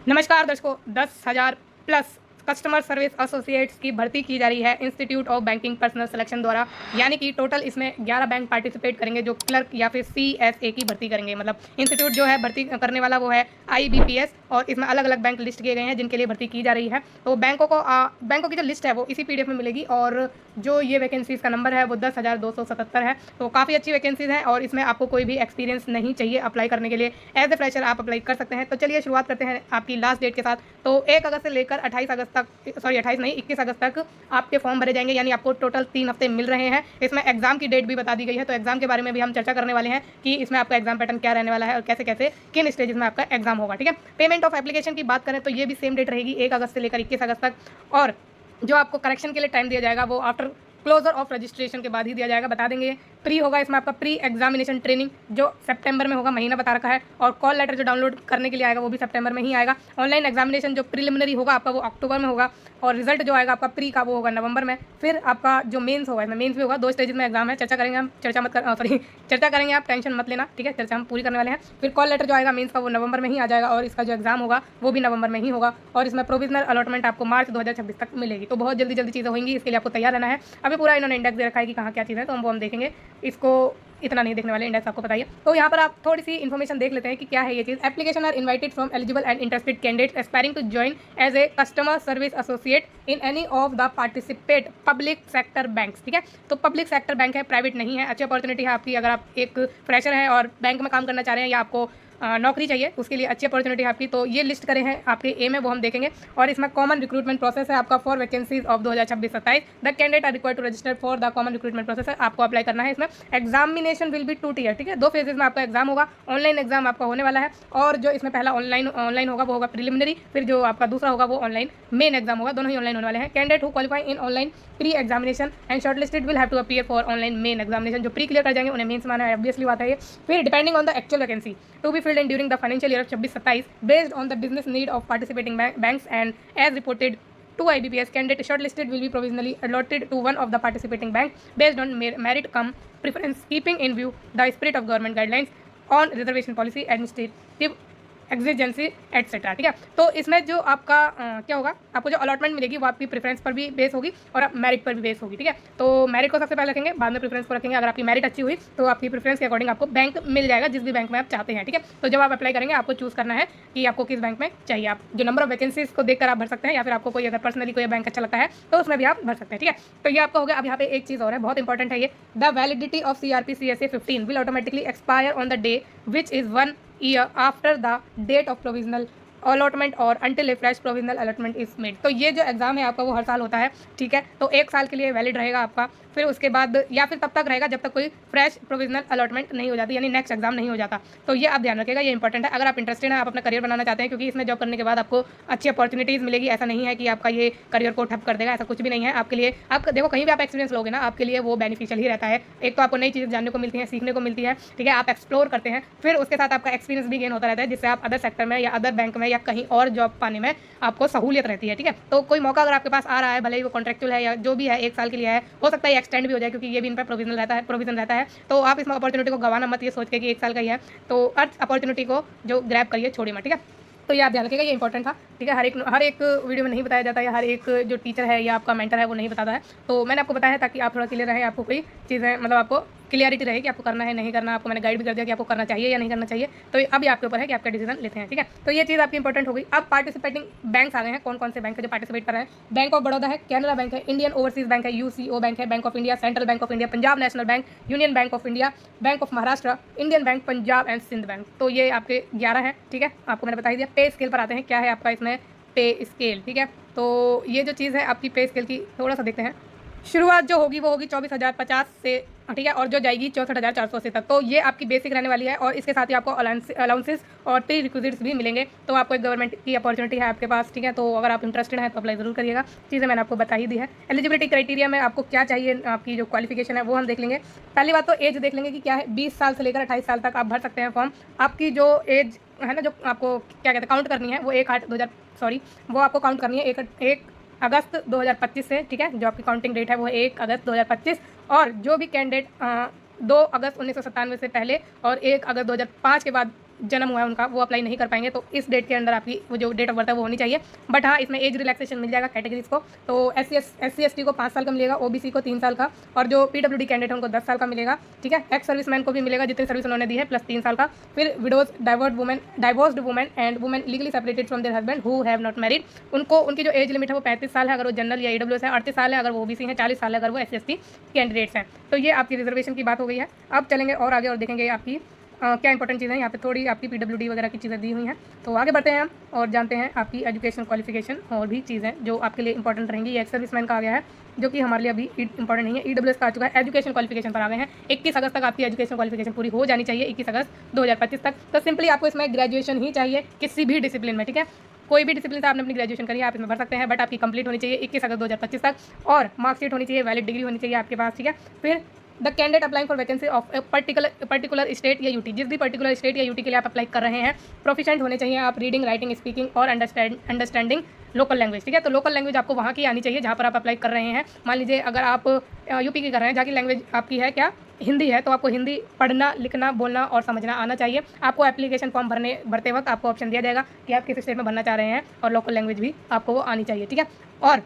नमस्कार दर्शकों, 10,000 plus customer service associates की भर्ती की जा रही है institute of banking personal selection द्वारा। यानी कि टोटल इसमें 11 बैंक पार्टिसिपेट करेंगे जो क्लर्क या फिर CSA की भर्ती करेंगे। मतलब इंस्टीट्यूट जो है भर्ती करने वाला वो है IBPS, और इसमें अलग अलग बैंक लिस्ट किए गए हैं जिनके लिए भर्ती की जा रही है। तो बैंकों की जो लिस्ट है वो इसी PDF में मिलेगी, और जो ये वैकेंसीज़ का नंबर है वो 10,277 है। तो काफ़ी अच्छी वैकेंसीज़ हैं और इसमें आपको कोई भी एक्सपीरियंस नहीं चाहिए अप्लाई करने के लिए। एज ए फ्रेशर आप अप्लाई कर सकते हैं। तो चलिए शुरुआत करते हैं आपकी लास्ट डेट के साथ। तो 1 अगस्त से लेकर 28 अगस्त तक, सॉरी 28 नहीं 21 अगस्त तक आपके फॉर्म भरे जाएंगे। यानी आपको टोटल 3 हफ्ते मिल रहे हैं। इसमें एग्जाम की डेट भी बता दी गई है, तो एग्जाम के बारे में भी हम चर्चा करने वाले हैं कि इसमें आपका एग्जाम पैटर्न क्या रहने वाला है और कैसे कैसे किन स्टेजेस में आपका एग्जाम होगा। ठीक है, पेमेंट ऑफ एप्लीकेशन की बात करें तो ये भी सेम डेट रहेगी 1 अगस्त से लेकर 21 अगस्त तक। और जो आपको करेक्शन के लिए टाइम दिया जाएगा वो आफ्टर क्लोजर ऑफ रजिस्ट्रेशन के बाद ही दिया जाएगा, बता देंगे। प्री होगा इसमें आपका प्री एग्जामिनेशन ट्रेनिंग जो सितंबर में होगा, महीना बता रखा है। और कॉल लेटर जो डाउनलोड करने के लिए आएगा वो भी सितंबर में ही आएगा। ऑनलाइन एग्जामिनेशन जो प्रिलिमिनरी होगा आपका वो अक्टूबर में होगा, और रिजल्ट जो आएगा आपका प्री का वो होगा नवंबर में। फिर आपका जो मेंस होगा, इसमें मेंस भी होगा। 2 स्टेजेस में एग्जाम है, चर्चा करेंगे हम, चर्चा करेंगे, आप टेंशन मत लेना, ठीक है। चर्चा हम पूरी करने वाले हैं। फिर कॉल लेटर जो आएगा मेंस का वो नवंबर में ही आ जाएगा, और इसका जो एग्जाम होगा वो भी नवंबर में ही होगा। और इसमें प्रोविजनल अलॉटमेंट आपको मार्च 2026 तक मिलेगी। तो बहुत जल्दी जल्दी चीज़ें होंगी, इसके लिए आपको तैयार रहना है। अभी पूरा इन्होंने इंडेक्स दे रखा है कि कहाँ क्या चीज़ है, तो हम देखेंगे। इसको इतना नहीं देखने वाले, इंडेक्स आपको बताइए। तो यहाँ पर आप थोड़ी सी इन्फॉर्मेशन देख लेते हैं कि क्या है ये चीज़। Application are invited from eligible and interested candidates aspiring to join as a customer service associate in any of the participate public sector banks. ठीक है, तो पब्लिक सेक्टर बैंक है, प्राइवेट नहीं है। अच्छी अपॉर्चुनिटी है आपकी, अगर आप एक फ्रेशर हैं और बैंक में काम करना चाह रहे हैं या आपको नौकरी चाहिए, उसके लिए अच्छी अपॉर्चुनिटी है आपकी। तो ये लिस्ट करें हैं आपके एम है वो हम देखेंगे। और इसमें कॉमन रिक्रूटमेंट प्रोसेस है आपका for vacancies of 2026-27। The candidate are required to register for the common recruitment process है, आपको अप्लाई करना है। इसमें एग्जामिनेशन विल बी 2 टियर, ठीक है, 2 फेजेज में आपका एग्जाम होगा। ऑनलाइन एग्जाम आपका होने वाला है, और जो इसमें पहला ऑनलाइन होगा वो होगा प्रिलिमिनरी, फिर जो आपका दूसरा होगा वो ऑनलाइन मेन एग्जाम होगा। दोनों ही ऑनलाइन होने वाले हैं। Candidate who qualify in online pre examination and shortlisted will have to appear for online main examination. जो प्री क्लियर कर जाएंगे उन्हें मेन्स माना है, ऑब्वियसली बात है ये। फिर depending on the actual vacancy to be filled in during the financial year 26-27 based on the business need of participating banks and as reported to IBPS, candidate shortlisted will be provisionally allotted to one of the participating bank based on merit cum preference, keeping in view the spirit of government guidelines on reservation policy, administrative exigency etcetera. ठीक है, तो इसमें जो आपका क्या होगा, आपको जो अलॉटमेंट मिलेगी वो आपकी प्रेफरेंस पर भी बेस होगी और मेरिट पर भी बेस होगी। ठीक है, तो मेरिट को सबसे पहले रखेंगे, बाद में प्रेफरेंस को रखेंगे। अगर आपकी मेरिट अच्छी हुई तो आपकी प्रेफरेंस के अकॉर्डिंग आपको बैंक मिल जाएगा जिस भी बैंक में आप चाहते हैं। ठीक है, तो जब आप अप्लाई करेंगे आपको चूज़ करना है कि आपको किस बैंक में चाहिए। आप जो नंबर ऑफ वैकेंसीज को देखकर आप भर सकते हैं, या फिर आपको कोई अगर पर्सनली कोई बैंक अच्छा लगता है तो उसमें भी आप भर सकते हैं। ठीक है, तो ये आपका हो गया। अब यहाँ पे एक चीज़ और है, बहुत इंपॉर्टेंट है ये। The validity of CRP-CSA 15 will automatically expire on the day which is 1 year after the date of provisional allotment और until a fresh provisional allotment is made. तो ये जो एग्जाम है आपका वो हर साल होता है। ठीक है, तो 1 साल के लिए वैलिड रहेगा आपका, फिर उसके बाद या फिर तब तक रहेगा जब तक कोई फ्रेश प्रोविजनल अलॉटमेंट नहीं हो जाती, यानी नेक्स्ट एग्जाम नहीं हो जाता। तो ये आप ध्यान रखिएगा, ये इंपॉर्टेंट है। अगर आप इंटरेस्टेड हैं, आप अपना करियर बनाना चाहते हैं, क्योंकि इसमें जॉब करने के बाद आपको अच्छी अपॉर्चुनिटीज़ मिलेगी। ऐसा नहीं है कि आपका ये करियर को ठप कर देगा, ऐसा कुछ भी नहीं है आपके लिए। आप देखो, कहीं भी आप एक्सपीरियंस लोगे ना, आपके लिए वो बेनिफिशियल ही रहता है। एक तो आपको नई चीज़ें जानने को मिलती हैं, सीखने को मिलती है। ठीक है, आप एक्सप्लोर करते हैं, फिर उसके साथ आपका एक्सपीरियंस भी गेन होता रहता है, जिससे आप अदर सेक्टर में या अदर बैंक में या कहीं और जॉब पाने में आपको सहूलियत रहती है। ठीक है, तो कोई मौका अगर आपके पास आ रहा है, भले ही वो कॉन्ट्रेक्चुअल है या जो भी है, 1 साल के लिए है, हो सकता है एक्सटेंड भी हो जाए, क्योंकि ये भी इन पर प्रोविजन रहता है। तो आप इस अपॉर्चुनिटी को गंवाना मत, ये सोच के कि 1 साल का ही है। तो अर्थ अपॉर्चुनिटी को जो ग्रैब करिए, छोड़िए मत। ठीक है, तो ये आप ध्यान रखिएगा, ये इंपॉर्टेंट था। ठीक है, हर एक वीडियो में नहीं बताया जाता है, हर एक जो टीचर है या आपका मेंटर है वो नहीं बताता है। तो मैंने आपको बताया ताकि आप थोड़ा क्लियर रहे, आपको कोई चीज़ें मतलब आपको क्लियरिटी रहे कि आपको करना है नहीं करना। आपको मैंने गाइड भी कर दिया कि आपको करना चाहिए या नहीं करना चाहिए। तो अभी आपके ऊपर है कि आपका डिसीजन लेते हैं। ठीक है, तो ये चीज़ आपकी इंपॉर्टेंट हो गई। अब पार्टिसिपेटिंग बैंक्स आ गए हैं, कौन कौन से बैंक है जो पार्टिसिपेट कर रहे हैं। बैंक ऑफ बड़ौदा है, कैनरा बैंक है, इंडियन ओवरसीज बैंक है, UCO बैंक है, bank of India, central bank of India, Punjab national bank, union bank of India, bank of Maharashtra, Indian bank, Punjab and Sindh bank. तो ये आपके 11 हैं। ठीक है, आपको मैंने बता ही दिया। पे स्केल पर आते हैं, क्या है आपका इसमें पे स्केल। ठीक है, तो ये जो चीज़ है आपकी पे स्केल की, थोड़ा सा देखते हैं। शुरुआत जो होगी वो होगी 24,050 से, ठीक है, और जो जाएगी 64,480 तक। तो ये आपकी बेसिक रहने वाली है, और इसके साथ ही आपको अलाउंसेस और प्री रिक्विजिट्स भी मिलेंगे। तो आपको एक गवर्नमेंट की अपॉर्चुनिटी है आपके पास। ठीक है, तो अगर आप इंटरेस्टेड हैं तो अप्लाई जरूर करिएगा। चीज़ें मैंने आपको बता ही दी है। एलिजिबिलिटी क्राइटेरिया में आपको क्या चाहिए, आपकी जो क्वालिफिकेशन है वो हम देख लेंगे। पहली बात तो एज देख लेंगे कि क्या है। 20 साल से लेकर 28 साल तक आप भर सकते हैं फॉर्म। आपकी जो एज है ना, जो आपको क्या कहते हैं काउंट करनी है, वो वो आपको काउंट करनी है 1 अगस्त 2025 से। ठीक है, जो आपकी काउंटिंग डेट है वो 1 अगस्त 2025। और जो भी कैंडिडेट 2 अगस्त 1997 से पहले और 1 अगस्त 2005 के बाद जन्म हुआ है उनका वो अप्लाई नहीं कर पाएंगे, तो इस डेट के अंदर आपकी वो जो डेट ऑफ बर्थ है वो होनी चाहिए। बट हाँ, इसमें एज रिलैक्सेशन मिल जाएगा कैटेगरीज को। तो SC ST को 5 साल का मिलेगा, OBC को 3 साल का, और जो PWD कैंडिडेट है उनको 10 साल का मिलेगा। ठीक है, एक्स सर्विसमैन को भी मिलेगा जितनी सर्विस उन्होंने दी है प्लस 3 साल का। फिर widows, divorced women and women legally separated from there husband who have not married, उनको उनकी जो एज लिमिट है वो 35 साल है अगर वो जनरल या EWS है, 38 साल है अगर वो OBC है, 40 साल है अगर वो SC ST कैंडिडेट्स हैं। तो ये आपकी रिजर्वेशन की बात हो गई है। अब चलेंगे और आगे और देखेंगे आपकी क्या इंपॉर्टेंट चीज़ें हैं। यहाँ पे थोड़ी आपकी PWD वगैरह की चीज़ें दी हुई हैं। तो आगे बढ़ते हैं हम और जानते हैं आपकी एजुकेशन क्वालिफिकेशन और भी चीज़ें जो आपके लिए इंपॉर्टेंट रहेंगी। ये एक्स सर्विसमैन का आ गया है जो कि हमारे लिए अभी इंपॉर्टेंट नहीं है। EWS का आ चुका है, एजुकेशन क्वालिफिकेशन पर आ गए हैं। 21 अगस्त तक आपकी एजुकेशन क्वालिफिकेशन पूरी हो जानी चाहिए, 21 अगस्त 2025 तक। तो सिंपली आपको इसमें ग्रेजुएशन ही चाहिए किसी भी डिसिप्लिन में। ठीक है, कोई भी डिसिप्लिन से आपने अपनी ग्रेजुएशन करी है आप इसमें भर सकते हैं, बट आपकी कंप्लीट होनी चाहिए 21 अगस्त 2025 तक, और मार्कशीट होनी चाहिए, वैलिड डिग्री होनी चाहिए आपके पास। ठीक है, फिर the candidate applying for vacancy of particular state या यूटी, जिस भी पर्टिकुलर स्टेट या यूटी के लिए आप अप्लाई कर रहे हैं, प्रोफिशिएंट होने चाहिए आप रीडिंग, राइटिंग, स्पीकिंग और अंडरस्टैंडिंग लोकल लैंग्वेज। ठीक है, तो लोकल लैंग्वेज आपको वहाँ की आनी चाहिए जहाँ पर आप अप्लाई कर रहे हैं। मान लीजिए अगर आप यूपी की कर रहे हैं, जहाँ की लैंग्वेज आपकी है क्या, हिंदी है, तो आपको हिंदी पढ़ना, लिखना, बोलना और समझना आना चाहिए। आपको एप्लीकेशन फॉर्म भरते वक्त आपको ऑप्शन दिया जाएगा कि आप किस स्टेट में भरना चाह रहे हैं, और लोकल लैंग्वेज भी आपको वो आनी चाहिए। ठीक है, और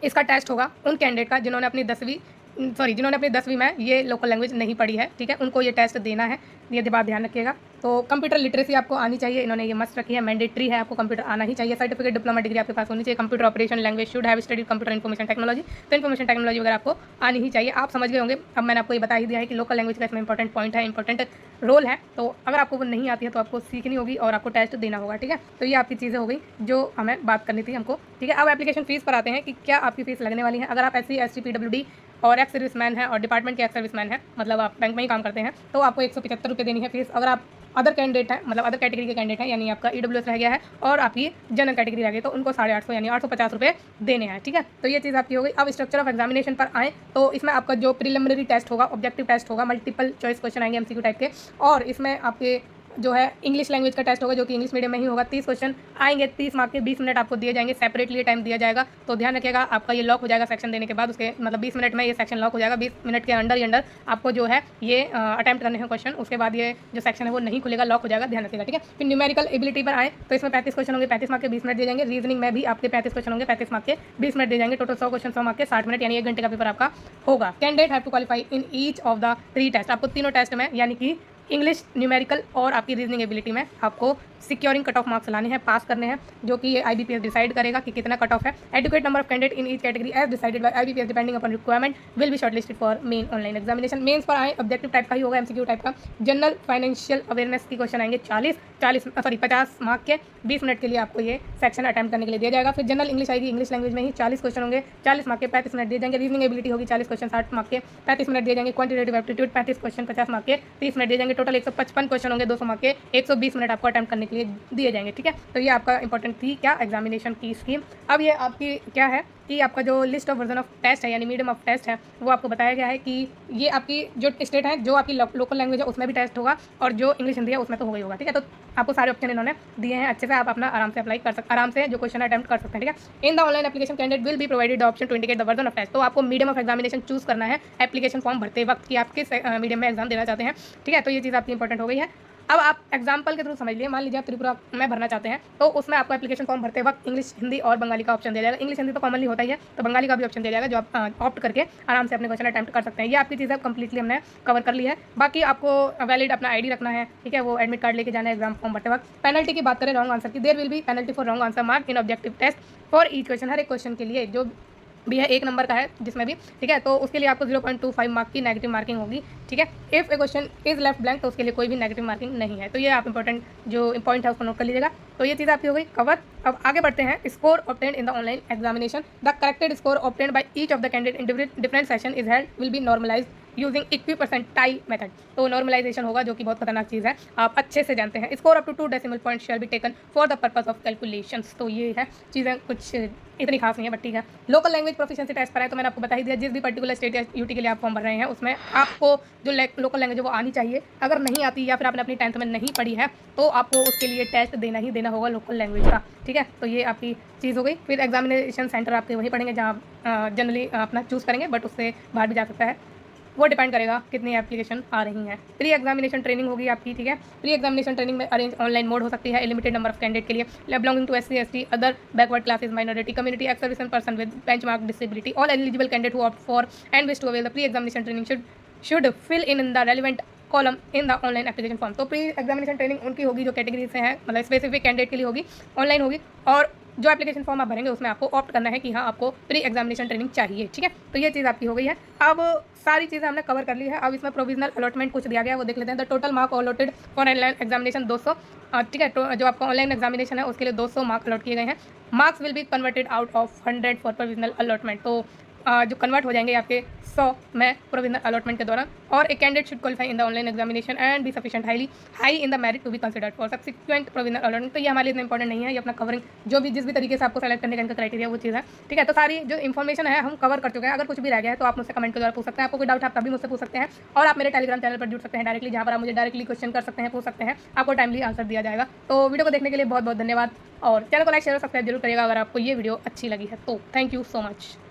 इसका टेस्ट होगा उन कैंडिडेट का जिन्होंने अपनी 10वीं में ये लोकल लैंग्वेज नहीं पढ़ी है। ठीक है, उनको ये टेस्ट देना है, ये बात ध्यान रखिएगा। तो कंप्यूटर लिटरेसी आपको आनी चाहिए, इन्होंने ये मस्ट रखी है, मैंडेटरी है, आपको कंप्यूटर आना ही चाहिए। सर्टिफिकेट, डिप्लोमा, डिग्री आपके पास होनी चाहिए। Computer operation language should have studied computer information technology, तो इन्फॉर्मेशन टेक्नोलॉजी वगैरह आपको आनी ही चाहिए। आप समझ गए होंगे, अब मैंने आपको ये बता ही दिया है कि लोकल लैंग्वेज का इसमें इंपॉर्टेंट पॉइंट है, इंपॉर्टेंट रोल है। तो अगर आपको वो नहीं आती है तो आपको सीखनी होगी और आपको टेस्ट देना होगा। ठीक है, तो ये आपकी चीज़ें हो गई जो हमें बात करनी थी हमको। ठीक है, अब एप्लीकेशन फीस पर आते हैं कि क्या आपकी फीस लगने वाली है। अगर आप SC ST PWD और एक्स सर्विसमैन है और डिपार्टमेंट के एक्स सर्विसमैन है, मतलब आप बैंक में ही काम करते हैं, तो आपको 175 रुपये देनी है फीस। अगर आप अदर कैंडिडेट है, मतलब अदर कैटेगरी के कैंडिडेट हैं, यानी आपका EWS रह गया है और आपकी जनरल कैटेगरी रह गई, तो उनको 850 यानी 850 रुपये देने हैं। ठीक है, तो ये चीज़ आपकी हो गई। अब स्ट्रक्चर ऑफ एग्जामिनेशन पर आएँ तो इसमें आपका जो प्रिलिमिनरी टेस्ट होगा, ऑब्जेक्टिव टेस्ट होगा, मल्टीपल चॉइस क्वेश्चन आएंगे MCQ टाइप के, और इसमें आपके जो है इंग्लिश लैंग्वेज का टेस्ट होगा जो कि इंग्लिश मीडियम में ही होगा। 30 क्वेश्चन आएंगे, 30 मार्क के, 20 मिनट आपको दिए जाएंगे, सेपरेटली टाइम दिया जाएगा। तो ध्यान रखिएगा, आपका ये लॉक हो जाएगा सेक्शन देने के बाद, उसके मतलब 20 मिनट में ये सेक्शन लॉक हो जाएगा। 20 मिनट के अंदर आपको जो है ये अटैम्प्ट करने हैं क्वेश्चन, उसके बाद ये जो सेक्शन है वो नहीं खुलेगा, लॉक हो जाएगा, ध्यान रखिएगा। ठीक है, फिर न्यूमेरिकल एबिलिटी पर आए तो इसमें 35 क्वेश्चन होंगे, 35 मार्क के 20 मिनट दिए जाएंगे। रीजनिंग में भी आपके 35 क्वेश्चन होंगे, 35 मार्क के 20 मिनट दिए जाएंगे। टोटल 100 क्वेश्चन 100 मार्क के 60 मिनट, यानी 1 घंटे का पेपर आपका होगा। Candidate have to qualify in each of the 3 test, आपको तीनों टेस्ट में यानी कि इंग्लिश, न्यूमेरिकल और आपकी रीजनिंग एबिलिटी में आपको सिक्योरिंग कट ऑफ मार्क्स लाने हैं, पास करने हैं, जो कि ये IBPS डिसाइड करेगा कि कितना कट ऑफ है। Adequate number of candidate in each category as decided by IBPS depending upon requirement will be shortlisted for main online examination. Mains पर आए, ऑब्जेक्टिव टाइप का ही होगा, MCQ टाइप का। जनरल फाइनेंशियल अवेयरनेस की question आएंगे 50 mark के, 20 minute के लिए आपको ये सेक्शन अटैम्प्ट करने के लिए दिया जाएगा। फिर जनरल इंग्लिश आएगी, इंग्लिश लैंग्वेज में ही 40 क्वेश्चन होंगे, 40 मार्क के 35 मिनट दिए जाएंगे। रीजनिंग एबिलिटी होगी 40 क्वेश्चन 60 मार्क के, 35 मिनट दिए जाएंगे। क्वांटिटेटिव एप्टीट्यूड 35 क्वेश्चन 50 मार्क के, 30 मिनट दिए जाएंगे। टोटल 155 क्वेश्चन होंगे 200 मार्क के, 120 मिनट आपको अटैम्प्ट करने के लिए दिए जाएंगे। ठीक है, तो ये आपका इंपॉर्टेंट थी क्या एग्जामिनेशन की स्कीम। अब ये आपकी क्या है कि आपका जो list of version of test है यानी मीडियम ऑफ टेस्ट है वो आपको बताया गया है कि ये आपकी जो स्टेट है, जो आपकी लोकल लैंग्वेज है उसमें भी टेस्ट होगा, और जो इंग्लिश हिंदी है उसमें तो हो गई होगा। ठीक है, तो आपको सारे ऑप्शन इन्होंने दिए हैं, अच्छे से आप अपना आराम से अप्लाई कर सकते, आराम से जो क्वेश्चन अटैम्प्ट कर सकते हैं। ठीक है, in the online application candidate will be provided the option to indicate the version of test. तो आपको मीडियम ऑफ एग्जामिनेशन चूज करना है एप्लीकेशन फॉर्म भरते वक्त कि आप किस मीडियम में एग्जाम देना चाहते हैं। ठीक है, तो ये चीज़ आपकी इंपॉर्टेंट हो गई है। अब आप एग्जाम्पल के थ्रू समझ लिए, मान लीजिए आप त्रिपुरा में भरना चाहते हैं, तो उसमें आपको एप्लीकेशन फॉर्म भरते वक्त इंग्लिश, हिंदी और बंगाली का ऑप्शन दिया जाएगा। इंग्लिश हिंदी तो कॉमनली होता ही है, तो बंगाली का भी ऑप्शन दिया जाएगा, जो आप ऑप्ट करके आराम से अपने क्वेश्चन अटैम्प्ट कर सकते हैं। ये आपकी चीज़ें कंप्लीटली हमने कवर कर ली है। बाकी आपको वैलिड अपना ID रखना है, ठीक है, वो एडमिट कार्ड लेके जाना है एग्जाम फॉर्म भरते वक्त। पेनल्टी की बात करें रॉन्ग आंसर की, there will be penalty for wrong answer mark in objective test for each question. हर एक क्वेश्चन के लिए जो भी है 1 नंबर का है जिसमें भी, ठीक है, तो उसके लिए आपको 0.25 मार्क की नेगेटिव मार्किंग होगी। ठीक है, if A question is left blank तो उसके लिए कोई भी नेगेटिव मार्किंग नहीं है। तो ये आप इंपॉर्टेंट जो पॉइंट है उसको नोट कर लीजिएगा। तो ये चीज़ आपकी हो गई कवर। अब आगे बढ़ते हैं, score obtained in the online examination, the corrected score obtained by each of the candidate in different session is held will be normalized using equipercentile method. तो नॉर्मलाइजेशन होगा जो कि बहुत खतरनाक चीज़ है, आप अच्छे से जानते हैं। Score up to 2 decimal point shall be taken for the purpose of calculations. तो ये है चीज़ें, कुछ इतनी खास नहीं है बट ठीक है। लोकल लैंग्वेज प्रोफिशिएंसी टेस्ट पर है तो मैंने आपको बता ही दिया, जिस भी पर्टिकुलर स्टेट या यूटी के लिए आप फॉर्म भर रहे हैं उसमें आपको जो लोकल लैंग्वेज है वो आनी चाहिए। अगर नहीं आती या फिर आपने अपनी 10th में नहीं पढ़ी है तो आपको उसके लिए टेस्ट देना ही देना होगा लोकल लैंग्वेज का। ठीक है, तो ये आपकी चीज़ हो गई। फिर एग्जामिनेशन सेंटर आपके वहीं पढ़ेंगे जहाँ जनरली अपना चूज़ करेंगे, बट उससे बाहर भी जा सकता है। वो डिपेंड करेगा कितनी एप्लीकेशन आ रही हैं। प्री एग्जामिनेशन ट्रेनिंग होगी आपकी, ठीक है। प्री एग्जामिनेशन ट्रेनिंग में अरेंज ऑनलाइन मोड हो सकती है लिमिटेड नंबर ऑफ कैंडिडेट के लिए, belonging to SC ST other backward classes minority community ex service person with benchmark disability all eligible candidate who opt for and wish to avail the pre examination training should fill in the relevant column in the online application form. तो pre examination training उनकी होगी जो category से है, मतलब specific candidate के लिए होगी, ऑनलाइन होगी, और जो एप्लीकेशन फॉर्म आप भरेंगे उसमें आपको ऑप्ट करना है कि हाँ आपको प्री एग्जामिनेशन ट्रेनिंग चाहिए, ठीक है। तो ये चीज़ आपकी हो गई है। अब सारी चीज़ें हमने कवर कर ली है। अब इसमें प्रोविजनल अलॉटमेंट कुछ दिया गया है, वो देख लेते हैं। The total mark allotted for online examination 200, ठीक है। तो जो आपका ऑनलाइन एग्जामिनेशन है उसके लिए 200 मार्क अलॉट किए गए हैं। Marks will be converted out of 100 for provisional allotment. तो जो कन्वर्ट हो जाएंगे आपके 100 में प्रोविजनल अलॉटमेंट के दौरान। और एक candidate should qualify in the online examination and be sufficient high in the merit to be considered for subsequent provisional allotment. तो ये हमारे लिए इतना इंपॉर्टेंट नहीं है, ये अपना कवरिंग जो भी जिस भी तरीके से आपको सेलेक्ट करने का इनका क्राइटेरिया वो चीज़ है, ठीक है। तो सारी जो इन्फॉर्मेशन है हम कवर कर चुके हैं। अगर कुछ भी रह गया है तो आप मुझसे कमेंट के द्वारा पूछ सकते हैं। आपको कोई डाउट है आप तभी मुझसे पूछ सकते हैं, और आप मेरे टेलीग्राम चैनल पर जुड़ सकते हैं डायरेक्टली, जहाँ पर आप मुझे डायरेक्टली क्वेश्चन कर सकते हैं, पूछ सकते हैं, आपको टाइमली आंसर दिया जाएगा। तो वीडियो को देखने के लिए बहुत बहुत धन्यवाद, और चैनल को लाइक शेयर और सब्सक्राइब जरूर करिएगा अगर आपको ये वीडियो अच्छी लगी है तो। Thank you so much.